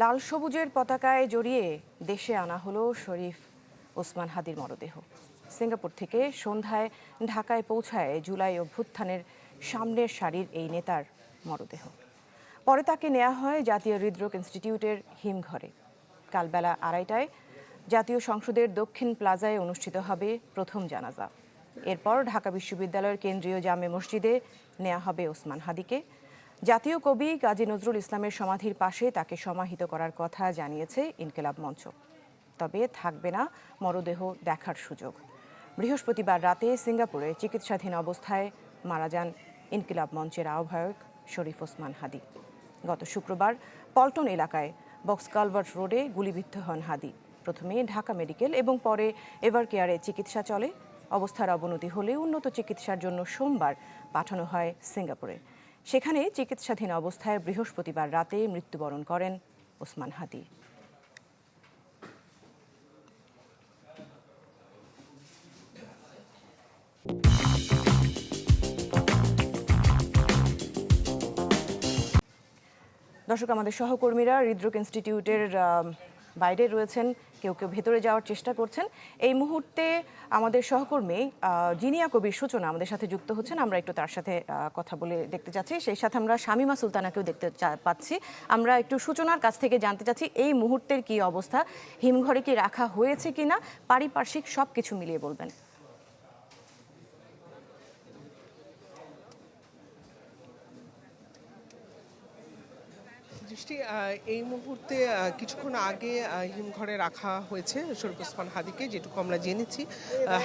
লাল সবুজের পতাকায় জড়িয়ে দেশে আনা হলো শরীফ ওসমান হাদির মরদেহ। সিঙ্গাপুর থেকে সন্ধ্যায় ঢাকায় পৌঁছায় জুলাই অভ্যুত্থানের সামনের সারির এই নেতার মরদেহ। পরে তাকে নেওয়া হয় জাতীয় হৃদরোগ ইনস্টিটিউটের হিমঘরে। কাল বেলা 2:30টায় জাতীয় সংসদের দক্ষিণ প্লাজায় অনুষ্ঠিত হবে প্রথম জানাজা। এরপর ঢাকা বিশ্ববিদ্যালয়ের কেন্দ্রীয় জামে মসজিদে নেওয়া হবে ওসমান হাদিকে। জাতীয় কবি কাজী নজরুল ইসলামের সমাধির পাশে তাকে সমাহিত করার কথা জানিয়েছে ইনকিলাব মঞ্চ। তবে থাকবে না মরদেহ দেখার সুযোগ। বৃহস্পতিবার রাতে সিঙ্গাপুরে চিকিৎসাধীন অবস্থায় মারা যান ইনকিলাব মঞ্চের আহ্বায়ক শরীফ ওসমান হাদি। গত শুক্রবার পল্টন এলাকায় বক্স কালভার্ট রোডে গুলিবিদ্ধ হন হাদি। প্রথমে ঢাকা মেডিকেল এবং পরে এভার কেয়ারে চিকিৎসা চলে। অবস্থার অবনতি হলে উন্নত চিকিৎসার জন্য সোমবার পাঠানো হয় সিঙ্গাপুরে। সেখানে চিকিৎসাধীন অবস্থায় বৃহস্পতিবার রাতে মৃত্যুবরণ করেন ওসমান হাদি। দর্শক, আমাদের সহকর্মীরা হৃদরোগ ইনস্টিটিউটের বাইরে রয়েছেন, কেউ কেউ ভেতরে যাওয়ার চেষ্টা করছেন। এই মুহূর্তে আমাদের সহকর্মী জিনিয়া কবির সূচনা আমাদের সাথে যুক্ত হচ্ছেন। আমরা একটু তার সাথে কথা বলে দেখতে চাচ্ছি। সেই সাথে আমরা শামিমা সুলতানাকেও দেখতে পাচ্ছি। আমরা একটু সূচনার কাছ থেকে জানতে চাচ্ছি এই মুহূর্তের কি অবস্থা, হিমঘরে কি রাখা হয়েছে কিনা, পারিপার্শ্বিক সব কিছু মিলিয়ে বলবেন। দৃষ্টি এই মুহূর্তে কিছুক্ষণ আগে হিমঘরে রাখা হয়েছে শরীফ ওসমান হাদিকে, যেটুকু আমরা জেনেছি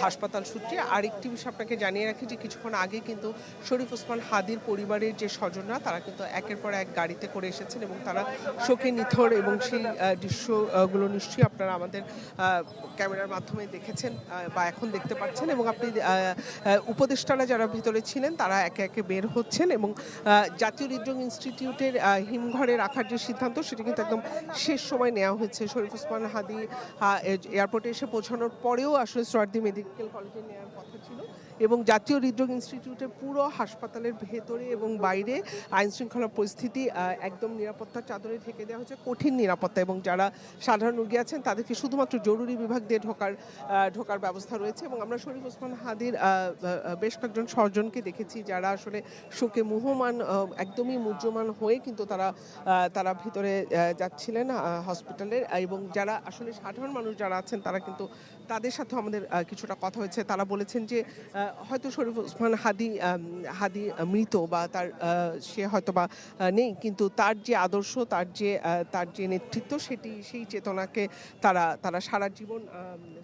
হাসপাতাল সূত্রে। আরেকটি বিষয় আপনাকে জানিয়ে রাখি যে কিছুক্ষণ আগে কিন্তু শরীফ ওসমান হাদির পরিবারের যে স্বজনরা তারা কিন্তু একের পর এক গাড়িতে করে এসেছেন এবং তারা শোকে নিথর, এবং সেই দৃশ্যগুলো নিশ্চয়ই আপনারা আমাদের ক্যামেরার মাধ্যমে দেখেছেন বা এখন দেখতে পাচ্ছেন। এবং আপনি উপদেষ্টারা যারা ভিতরে ছিলেন তারা একে একে বের হচ্ছেন এবং জাতীয় হৃদরোগ ইনস্টিটিউটের হিমঘরে রাখার যে সিদ্ধান্ত সেটা কিন্তু একদম শেষ সময় নেওয়া হয়েছে। শরীফ ওসমান হাদি এয়ারপোর্টে এসে পৌঁছানোর পরেও আসলে সোহরাওয়ার্দী মেডিকেল কলেজে নেওয়ার কথা ছিল এবং জাতীয় হৃদরোগ ইনস্টিটিউটের পুরো হাসপাতালের ভেতরে এবং বাইরে আইন শৃঙ্খলা পরিস্থিতি একদম নিরাপত্তার চাদরে ঢেকে দেওয়া হচ্ছে, কঠিন নিরাপত্তা, এবং যারা সাধারণ রোগী আছেন তাদেরকে শুধুমাত্র জরুরি বিভাগ দিয়ে ঢোকার ব্যবস্থা রয়েছে। এবং আমরা শরীফ ওসমান হাদির বেশ কয়েকজন স্বজনকে দেখেছি যারা আসলে শোকে মুহ্যমান, একদমই মুহ্যমান হয়ে কিন্তু তারা ভিতরে যাচ্ছিলেন হসপিটালের। এবং যারা আসলে সাধারণ মানুষ যারা আছেন তারা কিন্তু তাদের সাথে আমাদের কিছুটা কথা হয়েছে। তারা বলেছেন যে হয়তো শরীফ ওসমান হাদি মৃত বা সে হয়তো বা নেই, কিন্তু তার যে আদর্শ, তার যে নেতৃত্ব, সেই চেতনাকে তারা সারা জীবন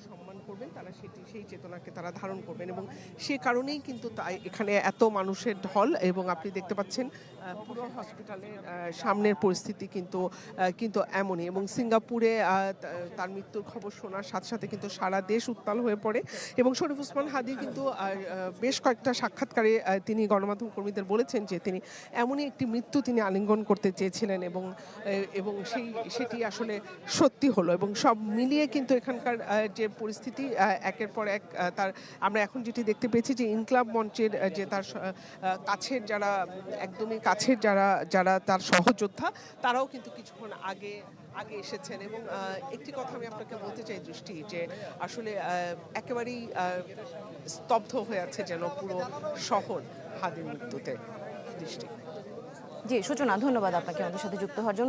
সম্মান করবেন, তারা সেই চেতনাকে তারা ধারণ করবেন। এবং সে কারণেই কিন্তু এখানে এত মানুষের ঢল। এবং আপনি দেখতে পাচ্ছেন পুরো হসপিটালের সামনের পরিস্থিতি কিন্তু এমনই। এবং সিঙ্গাপুরে তার মৃত্যুর খবর শোনার সাথে সাথে কিন্তু সারা দেশ উত্তাল হয়ে পড়ে। এবং শরীফ ওসমান হাদি কিন্তু বেশ কয়েকটা সাক্ষাৎকারে তিনি গণমাধ্যম কর্মীদের বলেছেন যে তিনি এমনই একটি মৃত্যু তিনি আলিঙ্গন করতে চেয়েছিলেন এবং সেটি আসলে সত্যি হলো। এবং সব মিলিয়ে কিন্তু এখানকার যে পরিস্থিতি একের পর এক আমরা এখন যেটি দেখতে পেয়েছি যে ইনকিলাব মঞ্চের যে তার কাছের যারা একদমই কাছের যারা তার সহযোদ্ধা তারাও কিন্তু কিছুক্ষণ আগে এসেছেন। এবং একটি কথা আমি আপনাকে বলতে চাই দৃষ্টি, যে আসলে একেবারেই স্তব্ধ হয়ে আছে যেন পুরো শহর হাদির মৃত্যুতে। দৃষ্টি। জি সূচনা, ধন্যবাদ আপনাকে আমাদের সাথে যুক্ত হওয়ার জন্য।